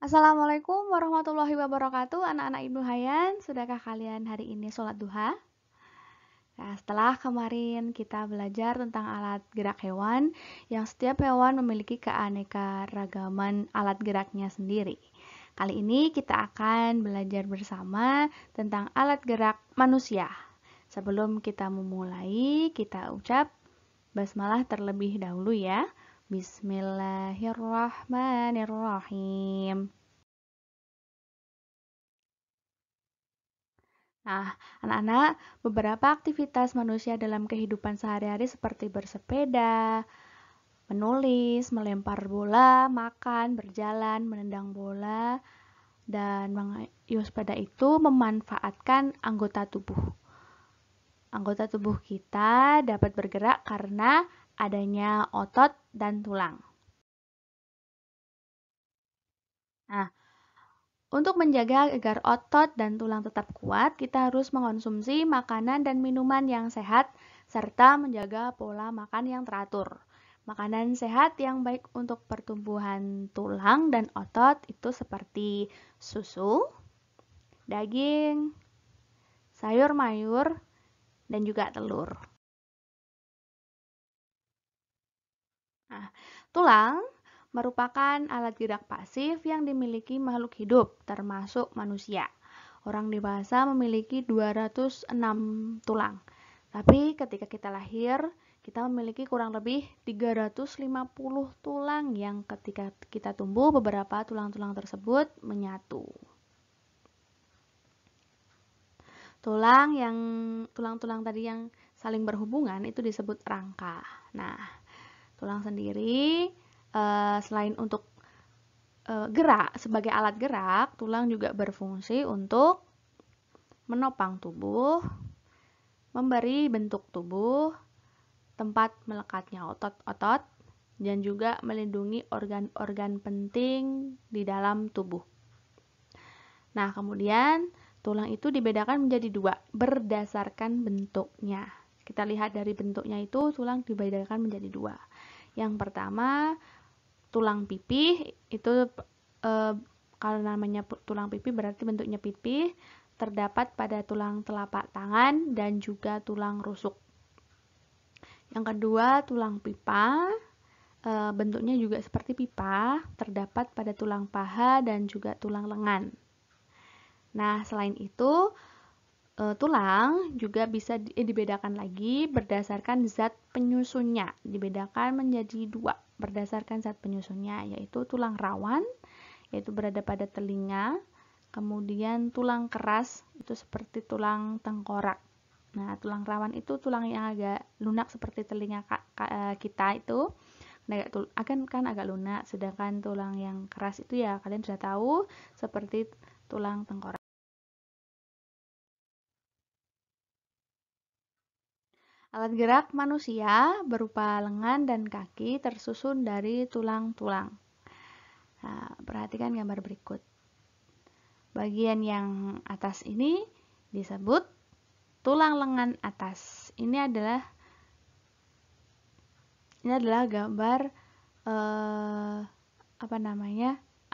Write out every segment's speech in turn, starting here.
Assalamualaikum warahmatullahi wabarakatuh, anak-anak Ibnu Hayan. Sudahkah kalian hari ini sholat duha? Nah, setelah kemarin kita belajar tentang alat gerak hewan, yang setiap hewan memiliki keanekaragaman alat geraknya sendiri. Kali ini kita akan belajar bersama tentang alat gerak manusia. Sebelum kita memulai, kita ucap basmalah terlebih dahulu ya. Bismillahirrahmanirrahim. Nah, anak-anak, beberapa aktivitas manusia dalam kehidupan sehari-hari seperti bersepeda, menulis, melempar bola, makan, berjalan, menendang bola, dan mengayuh sepeda itu memanfaatkan anggota tubuh. Anggota tubuh kita dapat bergerak karena adanya otot dan tulang. Nah, untuk menjaga agar otot dan tulang tetap kuat, kita harus mengonsumsi makanan dan minuman yang sehat serta menjaga pola makan yang teratur. Makanan sehat yang baik untuk pertumbuhan tulang dan otot itu seperti susu, daging, sayur mayur, dan juga telur. Nah, tulang merupakan alat gerak pasif yang dimiliki makhluk hidup, termasuk manusia. Orang dewasa memiliki 206 tulang. Tapi ketika kita lahir, kita memiliki kurang lebih 350 tulang yang ketika kita tumbuh, beberapa tulang-tulang tersebut menyatu. Tulang-tulang tadi yang saling berhubungan itu disebut rangka. Nah, tulang sendiri selain untuk gerak sebagai alat gerak, tulang juga berfungsi untuk menopang tubuh, memberi bentuk tubuh, tempat melekatnya otot-otot, dan juga melindungi organ-organ penting di dalam tubuh. Nah, kemudian tulang itu dibedakan menjadi dua berdasarkan bentuknya. Kita lihat dari bentuknya itu tulang dibedakan menjadi dua. Yang pertama, tulang pipih itu kalau namanya tulang pipih berarti bentuknya pipih, terdapat pada tulang telapak tangan dan juga tulang rusuk. Yang kedua, tulang pipa, bentuknya juga seperti pipa, terdapat pada tulang paha dan juga tulang lengan. Nah, selain itu, tulang juga bisa dibedakan lagi berdasarkan zat penyusunnya. Dibedakan menjadi dua berdasarkan zat penyusunnya, yaitu tulang rawan, yaitu berada pada telinga, kemudian tulang keras, itu seperti tulang tengkorak. Nah, tulang rawan itu tulang yang agak lunak seperti telinga kita itu, kan agak lunak, sedangkan tulang yang keras itu ya kalian sudah tahu seperti tulang tengkorak. Alat gerak manusia berupa lengan dan kaki tersusun dari tulang-tulang. Nah, perhatikan gambar berikut. Bagian yang atas ini disebut tulang lengan atas. Ini adalah gambar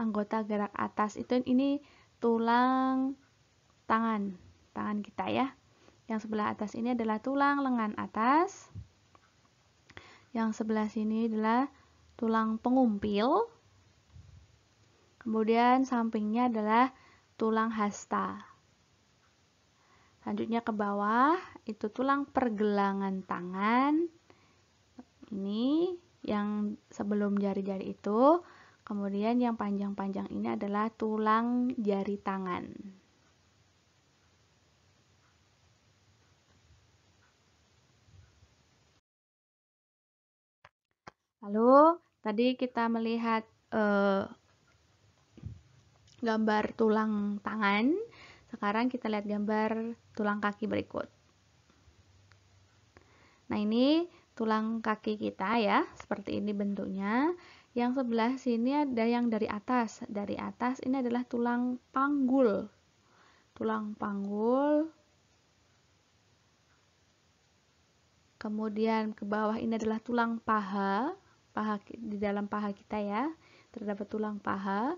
anggota gerak atas. Ini tulang tangan kita ya. Yang sebelah atas ini adalah tulang lengan atas. Yang sebelah sini adalah tulang pengumpil. Kemudian sampingnya adalah tulang hasta. Selanjutnya ke bawah, itu tulang pergelangan tangan. Ini yang sebelum jari-jari itu. Kemudian yang panjang-panjang ini adalah tulang jari tangan. Lalu tadi kita melihat gambar tulang tangan. Sekarang kita lihat gambar tulang kaki berikut. Nah, ini tulang kaki kita ya, seperti ini bentuknya. Yang sebelah sini ada yang dari atas. Dari atas ini adalah tulang panggul. Tulang panggul. Kemudian ke bawah ini adalah tulang paha. Di dalam paha kita ya, terdapat tulang paha.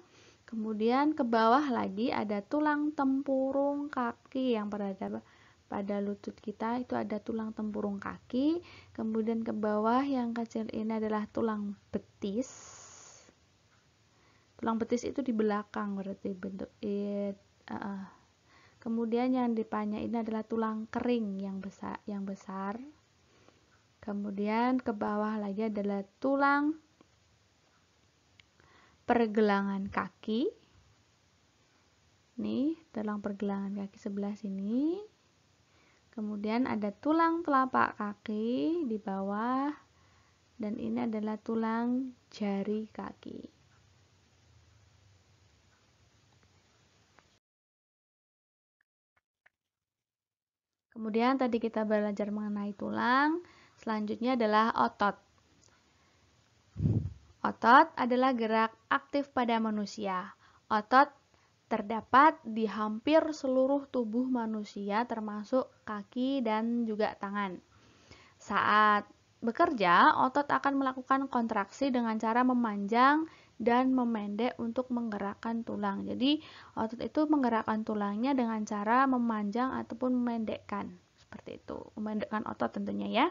Kemudian ke bawah lagi ada tulang tempurung kaki yang berada pada lutut kita, itu ada tulang tempurung kaki. Kemudian ke bawah yang kecil ini adalah tulang betis. Tulang betis itu di belakang berarti bentuk kemudian yang di depannya ini adalah tulang kering yang besar. Kemudian ke bawah lagi adalah tulang pergelangan kaki. Nih, tulang pergelangan kaki sebelah sini. Kemudian ada tulang telapak kaki di bawah. Dan ini adalah tulang jari kaki. Kemudian tadi kita belajar mengenai tulang. Selanjutnya adalah otot. Otot adalah gerak aktif pada manusia. Otot terdapat di hampir seluruh tubuh manusia termasuk kaki dan juga tangan. Saat bekerja, otot akan melakukan kontraksi dengan cara memanjang dan memendek untuk menggerakkan tulang. Jadi, otot itu menggerakkan tulangnya dengan cara memanjang ataupun memendekkan. Seperti itu, memendekkan otot tentunya ya.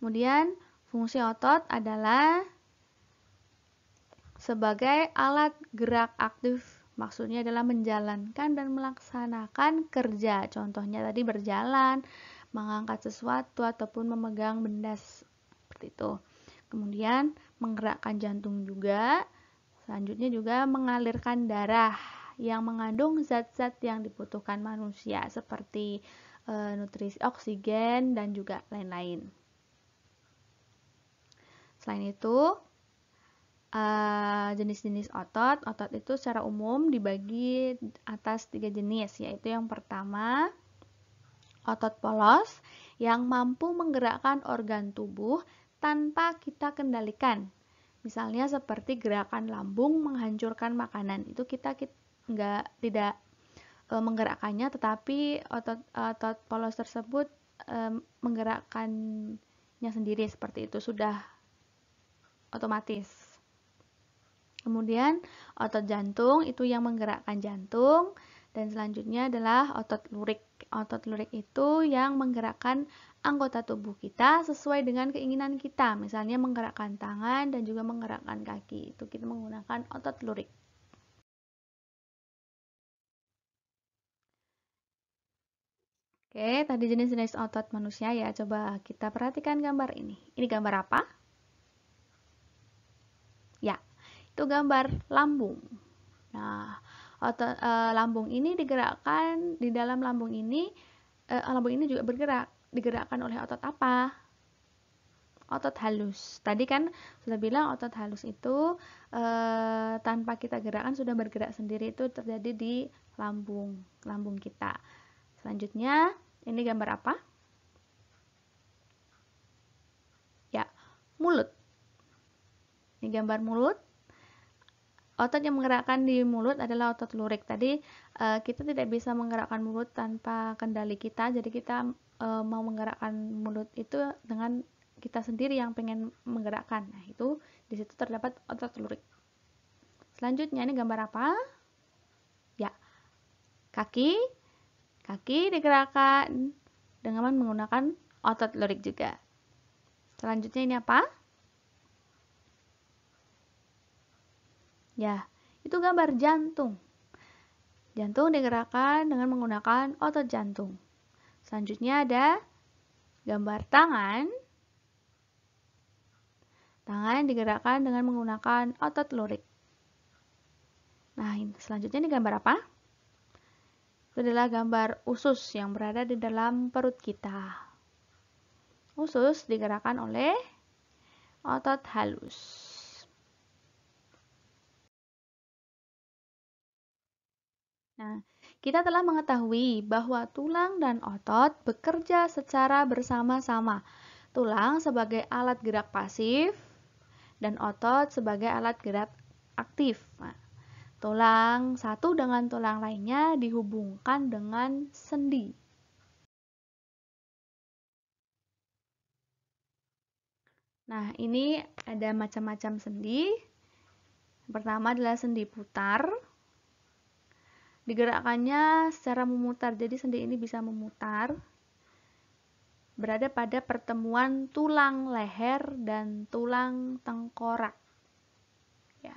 Kemudian, fungsi otot adalah sebagai alat gerak aktif, maksudnya adalah menjalankan dan melaksanakan kerja. Contohnya tadi berjalan, mengangkat sesuatu, ataupun memegang benda seperti itu. Kemudian menggerakkan jantung juga. Selanjutnya juga mengalirkan darah yang mengandung zat-zat yang dibutuhkan manusia seperti nutrisi, oksigen, dan juga lain-lain. Selain itu, jenis-jenis otot. Otot itu secara umum dibagi atas 3 jenis, yaitu yang pertama otot polos yang mampu menggerakkan organ tubuh tanpa kita kendalikan. Misalnya seperti gerakan lambung menghancurkan makanan, itu kita tidak menggerakkannya, tetapi otot polos tersebut menggerakkannya sendiri, seperti itu sudah otomatis. Kemudian otot jantung itu yang menggerakkan jantung, dan selanjutnya adalah otot lurik. Otot lurik itu yang menggerakkan anggota tubuh kita sesuai dengan keinginan kita. Misalnya menggerakkan tangan dan juga menggerakkan kaki. Itu kita menggunakan otot lurik. Oke, tadi jenis-jenis otot manusia ya. Coba kita perhatikan gambar ini. Ini gambar apa? Ya, itu gambar lambung. Nah, otot lambung ini digerakkan, di dalam lambung ini juga bergerak. Digerakkan oleh otot apa? Otot halus. Tadi kan sudah bilang otot halus itu tanpa kita gerakkan sudah bergerak sendiri, itu terjadi di lambung kita. Selanjutnya, ini gambar apa? Ya, mulut. Ini gambar mulut. Otot yang menggerakkan di mulut adalah otot lurik. Tadi kita tidak bisa menggerakkan mulut tanpa kendali kita, jadi kita mau menggerakkan mulut itu dengan kita sendiri yang pengen menggerakkan. Nah, itu di situ terdapat otot lurik. Selanjutnya ini gambar apa? Ya, kaki. Kaki digerakkan dengan menggunakan otot lurik juga. Selanjutnya ini apa? Ya, itu gambar jantung. Jantung digerakkan dengan menggunakan otot jantung. Selanjutnya ada gambar tangan. Tangan digerakkan dengan menggunakan otot lurik. Nah, selanjutnya ini gambar apa? Itu adalah gambar usus yang berada di dalam perut kita. Usus digerakkan oleh otot halus. Nah, kita telah mengetahui bahwa tulang dan otot bekerja secara bersama-sama. Tulang sebagai alat gerak pasif dan otot sebagai alat gerak aktif. Nah, tulang satu dengan tulang lainnya dihubungkan dengan sendi. Nah, ini ada macam-macam sendi. Pertama adalah sendi putar. Digerakkannya secara memutar, jadi sendi ini bisa memutar. Berada pada pertemuan tulang leher dan tulang tengkorak. Ya,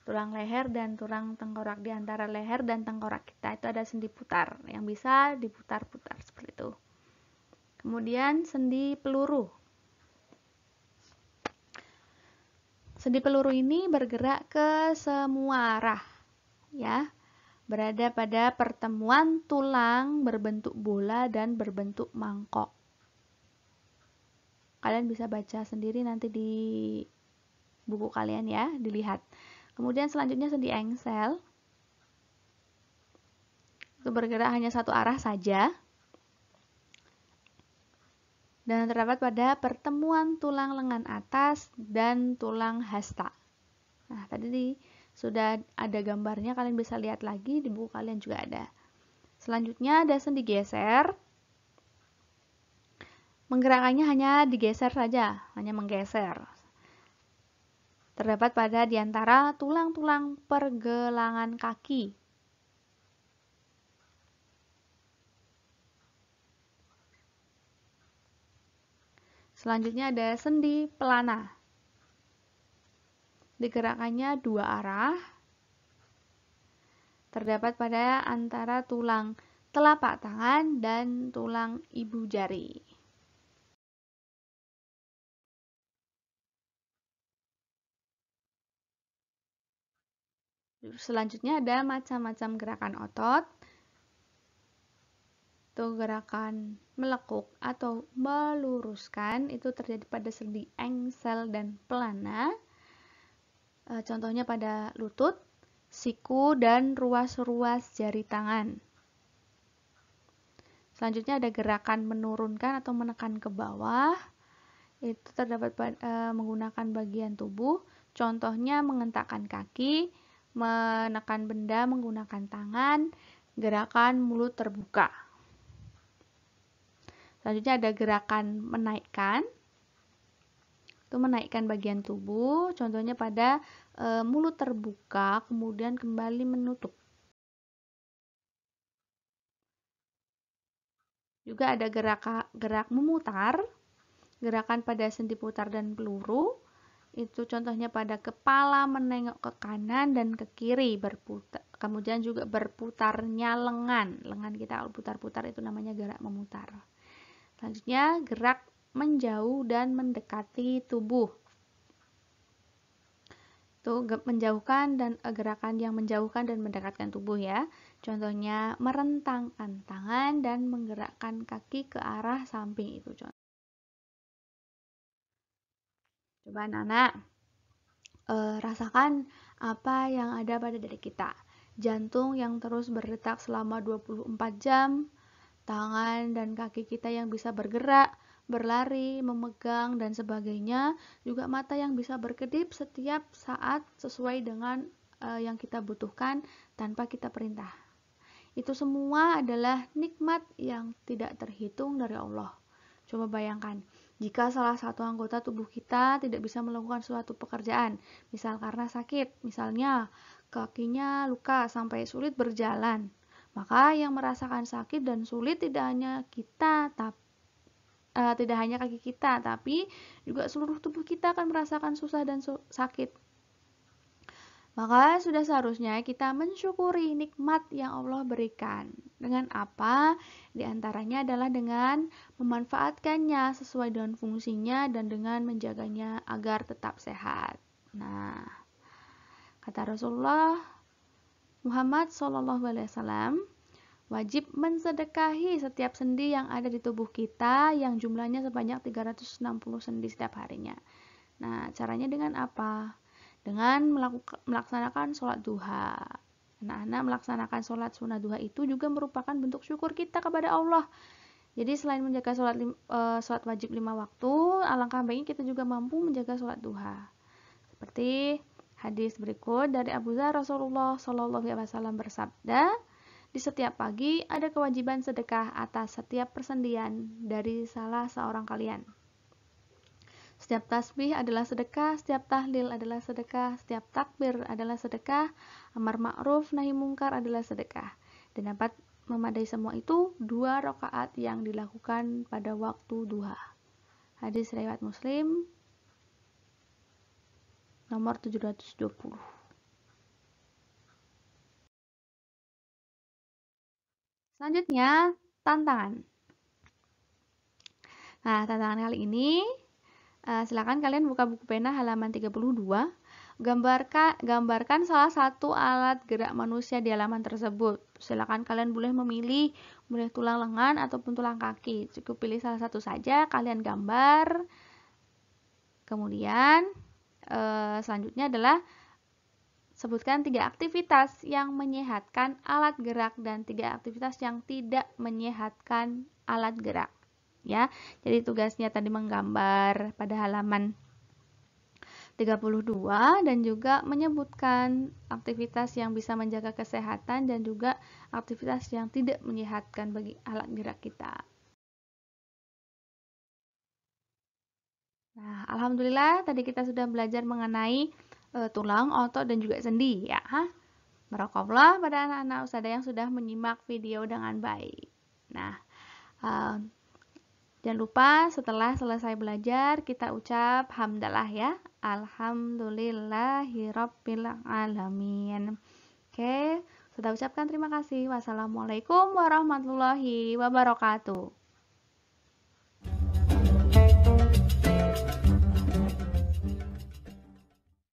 tulang leher dan tulang tengkorak, di antara leher dan tengkorak kita itu ada sendi putar yang bisa diputar-putar seperti itu. Kemudian sendi peluru. Sendi peluru ini bergerak ke semua arah, ya. Berada pada pertemuan tulang berbentuk bola dan berbentuk mangkok. Kalian bisa baca sendiri nanti di buku kalian ya, dilihat. Kemudian selanjutnya sendi engsel. Itu bergerak hanya satu arah saja. Dan terdapat pada pertemuan tulang lengan atas dan tulang hasta. Nah, tadi sudah ada gambarnya, kalian bisa lihat lagi, di buku kalian juga ada. Selanjutnya ada sendi geser. Menggerakkannya hanya digeser saja, hanya menggeser. Terdapat pada diantara tulang-tulang pergelangan kaki. Selanjutnya ada sendi pelana. Digerakkannya dua arah. Terdapat pada antara tulang telapak tangan dan tulang ibu jari. Selanjutnya ada macam-macam gerakan otot. Itu gerakan melekuk atau meluruskan, itu terjadi pada sendi engsel dan pelana. Contohnya pada lutut, siku, dan ruas-ruas jari tangan. Selanjutnya ada gerakan menurunkan atau menekan ke bawah. Itu terdapat menggunakan bagian tubuh. Contohnya mengentakkan kaki, menekan benda menggunakan tangan, gerakan mulut terbuka. Selanjutnya ada gerakan menaikkan. Itu menaikkan bagian tubuh, contohnya pada mulut terbuka, kemudian kembali menutup. Juga ada gerak memutar, gerakan pada sendi putar dan peluru. Itu contohnya pada kepala menengok ke kanan dan ke kiri berputar. Kemudian juga berputarnya lengan. Lengan kita kalau putar-putar itu namanya gerak memutar. Selanjutnya gerak menjauh dan mendekati tubuh. Itu menjauhkan dan gerakan yang menjauhkan dan mendekatkan tubuh ya. Contohnya merentangkan tangan dan menggerakkan kaki ke arah samping itu contoh. Coba anak-anak rasakan apa yang ada pada diri kita. Jantung yang terus berdetak selama 24 jam, tangan dan kaki kita yang bisa bergerak, berlari, memegang, dan sebagainya. Juga mata yang bisa berkedip setiap saat sesuai dengan yang kita butuhkan tanpa kita perintah. Itu semua adalah nikmat yang tidak terhitung dari Allah. Coba bayangkan, jika salah satu anggota tubuh kita tidak bisa melakukan suatu pekerjaan, misal karena sakit, misalnya kakinya luka sampai sulit berjalan, maka yang merasakan sakit dan sulit tidak hanya kita, tidak hanya kaki kita, tapi juga seluruh tubuh kita akan merasakan susah dan sakit. Maka sudah seharusnya kita mensyukuri nikmat yang Allah berikan. Dengan apa? Di antaranya adalah dengan memanfaatkannya sesuai dengan fungsinya dan dengan menjaganya agar tetap sehat. Nah, kata Rasulullah Muhammad SAW, wajib mensedekahi setiap sendi yang ada di tubuh kita yang jumlahnya sebanyak 360 sendi setiap harinya. Nah, caranya dengan apa? Dengan melaksanakan sholat duha. Anak-anak melaksanakan sholat sunnah duha itu juga merupakan bentuk syukur kita kepada Allah. Jadi selain menjaga sholat wajib 5 waktu, alangkah baiknya kita juga mampu menjaga sholat duha. Seperti hadis berikut dari Abu Dzar, Rasulullah SAW bersabda, di setiap pagi ada kewajiban sedekah atas setiap persendian dari salah seorang kalian. Setiap tasbih adalah sedekah, setiap tahlil adalah sedekah, setiap takbir adalah sedekah, amar ma'ruf nahi mungkar adalah sedekah. Dan dapat memadai semua itu 2 rakaat yang dilakukan pada waktu duha. Hadis riwayat Muslim nomor 720. Selanjutnya, tantangan. Nah, tantangan kali ini silakan kalian buka buku pena halaman 32. Gambarkan salah satu alat gerak manusia di halaman tersebut. Silakan kalian boleh memilih, boleh tulang lengan ataupun tulang kaki. Cukup pilih salah satu saja, kalian gambar. Kemudian selanjutnya adalah sebutkan 3 aktivitas yang menyehatkan alat gerak dan 3 aktivitas yang tidak menyehatkan alat gerak. Ya, jadi tugasnya tadi menggambar pada halaman 32 dan juga menyebutkan aktivitas yang bisa menjaga kesehatan dan juga aktivitas yang tidak menyehatkan bagi alat gerak kita. Nah, alhamdulillah tadi kita sudah belajar mengenai tulang, otot dan juga sendi ya. Barakallah pada anak-anak ustazah yang sudah menyimak video dengan baik. Nah, jangan lupa setelah selesai belajar kita ucap hamdalah ya. Alhamdulillahirabbil alamin. Oke, sudah ucapkan terima kasih. Wassalamualaikum warahmatullahi wabarakatuh.